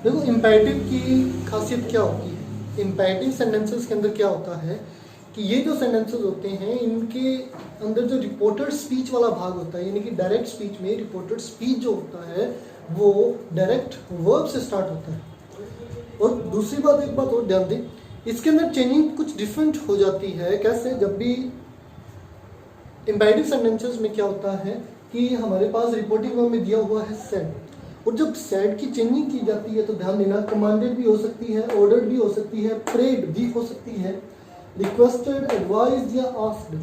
देखो इम्पेरेटिव की खासियत क्या होती है, इम्पेरेटिव सेंटेंसेस के अंदर क्या होता है कि ये जो सेंटेंसेस होते हैं इनके अंदर जो रिपोर्टेड स्पीच वाला भाग होता है, यानी कि डायरेक्ट स्पीच में रिपोर्टेड स्पीच जो होता है वो डायरेक्ट वर्ब से स्टार्ट होता है। और दूसरी बात, एक बात और ध्यान दें, इसके अंदर चेंजिंग कुछ डिफरेंट हो जाती है। कैसे? जब भी इम्पेरेटिव सेंटेंसेस में क्या होता है कि हमारे पास रिपोर्टिंग वर्ब में दिया हुआ है सेड, और जब सेड की चेंजिंग की जाती है तो ध्यान देना कमांडेड भी हो सकती है, ऑर्डर्ड भी हो सकती है, प्रेड भी हो सकती है, रिक्वेस्टेड, एडवाइज्ड या आस्क्ड।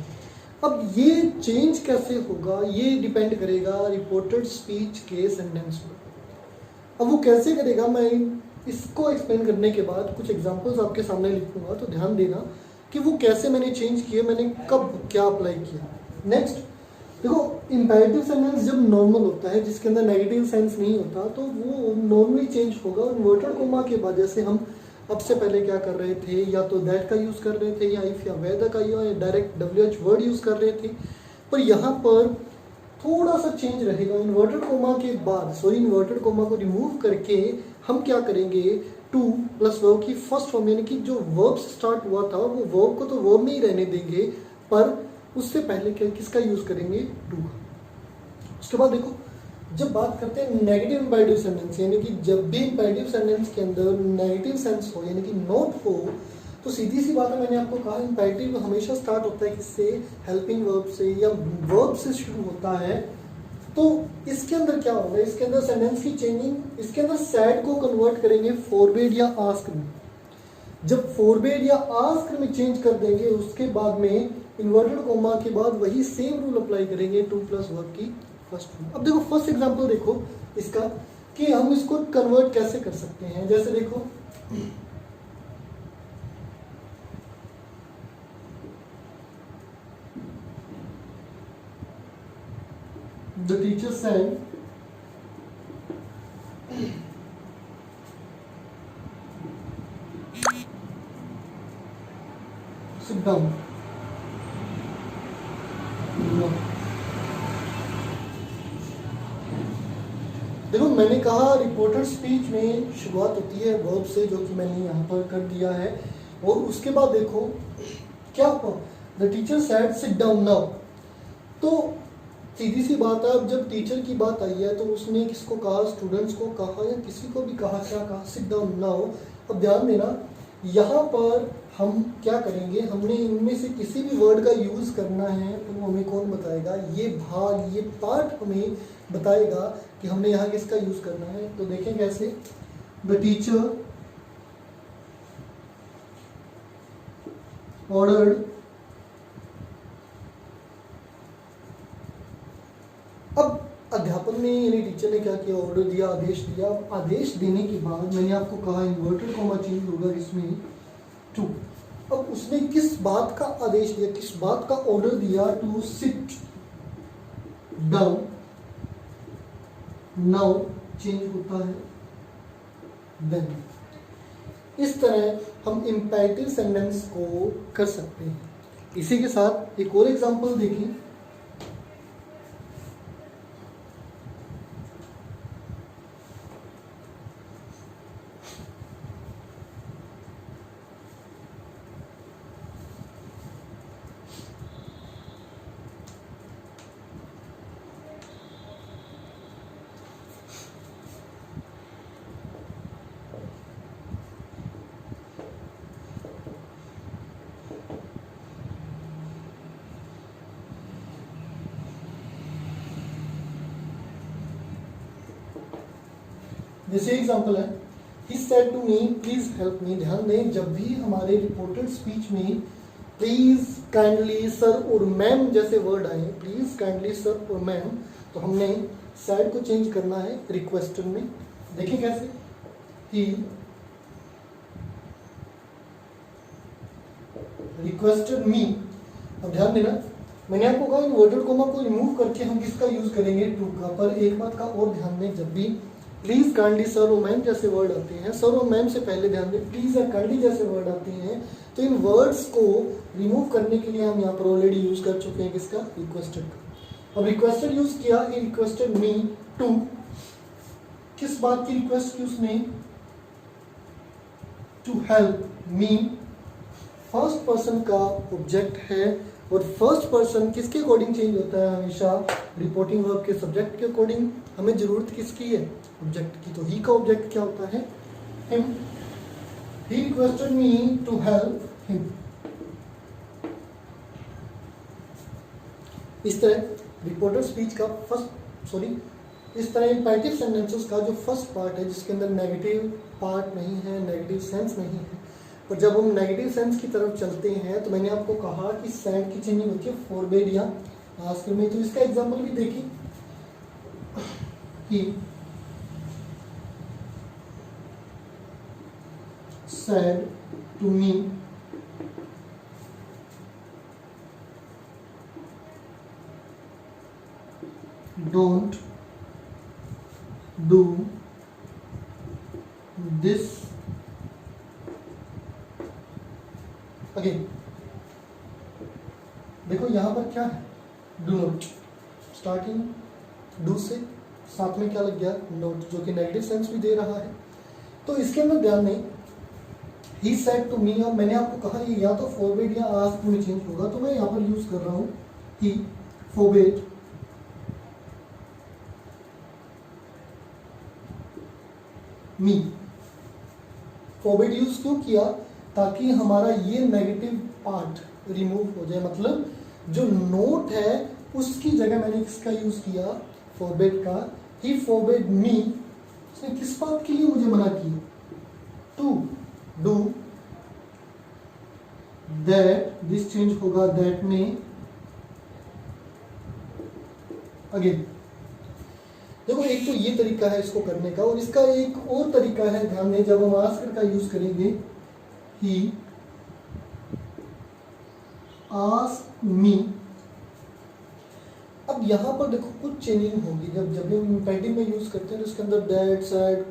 अब ये चेंज कैसे होगा ये डिपेंड करेगा रिपोर्टेड स्पीच के सेंटेंस पर। अब वो कैसे करेगा, मैं इसको एक्सप्लेन करने के बाद कुछ एग्जांपल्स आपके सामने लिखूंगा, तो ध्यान देना कि वो कैसे मैंने चेंज किए, मैंने कब क्या अप्लाई किया। नेक्स्ट देखो, इम्पेरेटिव सेंटेंस जब नॉर्मल होता है जिसके अंदर नेगेटिव सेंस नहीं होता तो वो नॉर्मली चेंज होगा इन्वर्टेड कोमा के बाद। जैसे हम अब से पहले क्या कर रहे थे, या तो दैट का यूज़ कर रहे थे, या इफ या वेदर का या डायरेक्ट WH वर्ड यूज़ कर रहे थे, पर यहाँ पर थोड़ा सा चेंज रहेगा। इन्वर्टेड कोमा के बाद, सॉरी, इन्वर्टेड कोमा को रिमूव करके हम क्या करेंगे, टू प्लस वर्ब की फर्स्ट फॉर्म, यानी कि जो वर्ब से स्टार्ट हुआ था वो वर्ब को तो वर्ब में ही रहने देंगे, पर उससे पहले क्या किसका यूज करेंगे, टू का। उसके बाद देखो, जब बात करते हैं नेगेटिव इम्पेरेटिव सेंटेंस, यानी कि जब भी इम्पेरेटिव सेंटेंस के अंदर नेगेटिव सेंस हो, यानी कि नॉट हो, तो सीधी सी बात है, मैंने आपको कहा इम्पेरेटिव हमेशा स्टार्ट होता है किससे, हेल्पिंग वर्ब से या वर्ब से शुरू होता है। तो इसके अंदर क्या होगा, इसके अंदर सेंटेंस की चेंजिंग, इसके अंदर सैड को कन्वर्ट करेंगे फॉरबेड या आस्क में। जब फॉरबेड या आस्क में चेंज कर देंगे उसके बाद में इन्वर्टेड कोमा के बाद वही सेम रूल अप्लाई करेंगे, टू प्लस वर्ब की फर्स्ट फॉर्म। अब देखो फर्स्ट एग्जांपल देखो इसका कि हम इसको कन्वर्ट कैसे कर सकते हैं। जैसे देखो, the teacher said sit down। देखो मैंने कहा रिपोर्टेड स्पीच में शुरुआत होती है वर्ब से, जो कि मैंने यहाँ पर कर दिया है, और उसके बाद देखो क्या हुआ, the teacher said seat down now. तो सीधी सी बात है, अब जब टीचर की बात आई है तो उसने किसको कहा, स्टूडेंट्स को कहा या किसी को भी कहा, क्या कहा, सिट डाउन नाउ। अब ध्यान देना, यहाँ पर हम क्या करेंगे, हमने इनमें से किसी भी वर्ड का यूज़ करना है तो वो हमें कौन बताएगा, ये भाग, ये पार्ट हमें बताएगा कि हमने यहाँ किसका यूज़ करना है। तो देखें कैसे, द टीचर ऑर्डर्ड। अब अध्यापन में यानी टीचर ने क्या किया, ऑर्डर दिया, आदेश दिया। आदेश देने के बाद मैंने आपको कहा इन्वर्टेड कॉमा चेंज होगा इसमें टू। अब उसने किस बात का आदेश दिया, किस बात का ऑर्डर दिया, to sit down now change होता है देन। इस तरह हम इम्पेरेटिव सेंटेंस को कर सकते हैं। इसी के साथ एक और एग्जांपल देखें। जैसे एग्जाम्पल है, he said to me please help me. ध्यान दें, जब भी हमारे रिपोर्टेड स्पीच में प्लीज, काइंडली, सर और मैम जैसे वर्ड आए, प्लीज, काइंडली, सर और मैम, तो हमने सेड को चेंज करना है रिक्वेस्टेड में। देखिए कैसे, ही रिक्वेस्टेड मी। अब ध्यान देना, मैंने आपको कहा इन्वर्टेड कोमा को रिमूव करके हम किसका यूज करेंगे, टू का। पर एक बात का और ध्यान दें, जब भी प्लीज, काइंडली, सर और मैम जैसे वर्ड आते हैं, सर और मैम से पहले ध्यान दें प्लीज या काइंडली जैसे वर्ड आते हैं, तो इन वर्ड्स को रिमूव करने के लिए हम यहाँ पर ऑलरेडी यूज कर चुके हैं किसका, रिक्वेस्टेड का। अब रिक्वेस्टेड यूज किया, ही रिक्वेस्टेड मी टू, किस बात की रिक्वेस्ट की उसने, to help me first person का ऑब्जेक्ट है, और फर्स्ट पर्सन किसके अकॉर्डिंग चेंज होता है? हमेशा रिपोर्टिंग वर्ब के सब्जेक्ट के अकॉर्डिंग। हमें जरूरत किसकी है? ऑब्जेक्ट की। तो ही का ऑब्जेक्ट क्या होता है? Him. He requested me to help him. इस तरह रिपोर्टर स्पीच का इस तरह इंपैरेटिव सेंटेंसेस का जो फर्स्ट पार्ट है, जिसके अंदर नेगेटिव पार्ट नहीं है, नेगेटिव सेंस नहीं है, और जब हम नेगेटिव सेंस की तरफ चलते हैं तो मैंने आपको कहा कि सैड की चेंजिंग होती है फॉरबेड या आस्क में। तो इसका एग्जांपल भी देखिए कि said to me don't do this again। देखो यहां पर क्या है? Do not. स्टार्टिंग डू से साथ में क्या लग गया? नोट, जो कि नेगेटिव सेंस भी दे रहा है। तो इसके अंदर ध्यान नहीं, ही सेड टू मी, और मैंने आपको कहा ये या तो फॉरबेड या आस्क में चेंज होगा, तो मैं यहाँ पर यूज कर रहा हूँ ही फॉरबेड मी। फॉरबेड यूज क्यों किया? ताकि हमारा ये नेगेटिव पार्ट रिमूव हो जाए। मतलब जो नोट है उसकी जगह मैंने किसका यूज किया? फॉरबेड का। ही फॉरबेड मी, उसने किस बात के लिए मुझे मना किया? To do that, this change होगा दैट में अगेन। देखो एक तो ये तरीका है इसको करने का, और इसका एक और तरीका है, ध्यान दें, जब हम आस्क का यूज करेंगे, ही आस्क मी। अब यहां पर देखो कुछ चेंजिंग होगी। जब हम इम्पेरेटिव में यूज करते हैं तो इसके अंदर दैट, सैड,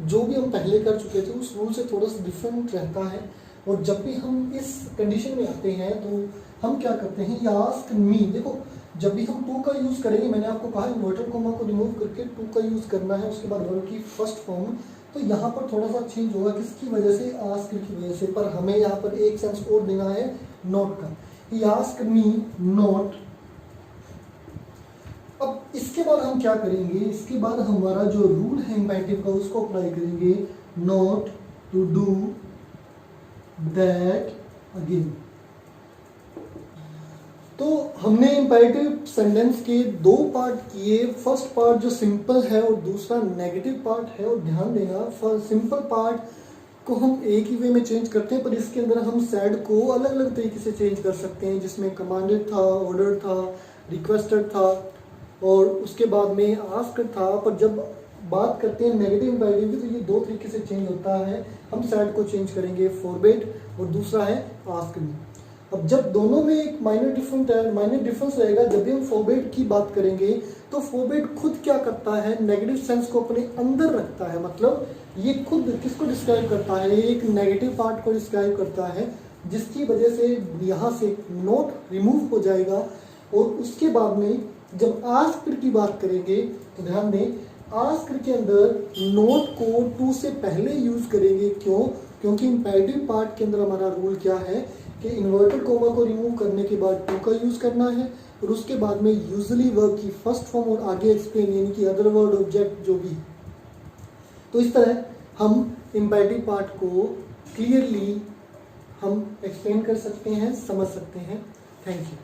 जो भी हम पहले कर चुके थे उस रूल से थोड़ा सा डिफरेंट रहता है। और जब भी हम इस कंडीशन में आते हैं तो हम क्या करते हैं? He ask me. देखो जब भी हम टू का यूज करेंगे, मैंने आपको कहा इन्वर्टेड कॉमा को रिमूव करके टू का यूज करना है, उसके बाद वर्ब की फर्स्ट फॉर्म। तो यहाँ पर थोड़ा सा चेंज होगा, किसकी वजह से? आस्क की वजह से। पर हमें यहाँ पर एक सेंस और देना है नोट का। He ask me note. अब इसके बाद हम क्या करेंगे? इसके बाद हमारा जो रूल है इम्पेरेटिव का उसको अप्लाई करेंगे, not to do that again. तो हमने इम्पेरेटिव सेंटेंस के दो पार्ट किए। फर्स्ट पार्ट जो सिंपल है और दूसरा नेगेटिव पार्ट है। और ध्यान देना, सिंपल पार्ट को हम एक ही वे में चेंज करते हैं, पर इसके अंदर हम सैड को अलग अलग तरीके से चेंज कर सकते हैं, जिसमें कमांडेड था, ऑर्डर था, रिक्वेस्टेड था, और उसके बाद में आस्क था। पर जब बात करते हैं नेगेटिव इम्पेरेटिव की, तो ये दो तरीके से चेंज होता है। हम सैड को चेंज करेंगे फॉरबेड, और दूसरा है आस्क मी। अब जब दोनों में एक माइनर डिफरेंस रहेगा। जब भी हम फॉरबेड की बात करेंगे तो फॉरबेड खुद क्या करता है? नेगेटिव सेंस को अपने अंदर रखता है। मतलब ये खुद किसको डिस्क्राइब करता है? एक नेगेटिव पार्ट को डिस्क्राइब करता है, जिसकी वजह से यहाँ से नोट रिमूव हो जाएगा। और उसके बाद में जब आस्क की बात करेंगे तो ध्यान दें, आस्क के अंदर नोट को टू से पहले यूज करेंगे। क्यों? क्योंकि इम्पेरेटिव पार्ट के अंदर हमारा रूल क्या है कि इन्वर्टेड कोमा को रिमूव करने के बाद टू का यूज करना है, और उसके बाद में यूजुअली वर्ब की फर्स्ट फॉर्म और आगे एक्सप्लेन, यानी कि अदर वर्ड, ऑब्जेक्ट जो भी। तो इस तरह हम इम्पेरेटिव पार्ट को क्लियरली हम एक्सप्लेन कर सकते हैं, समझ सकते हैं। Thank you.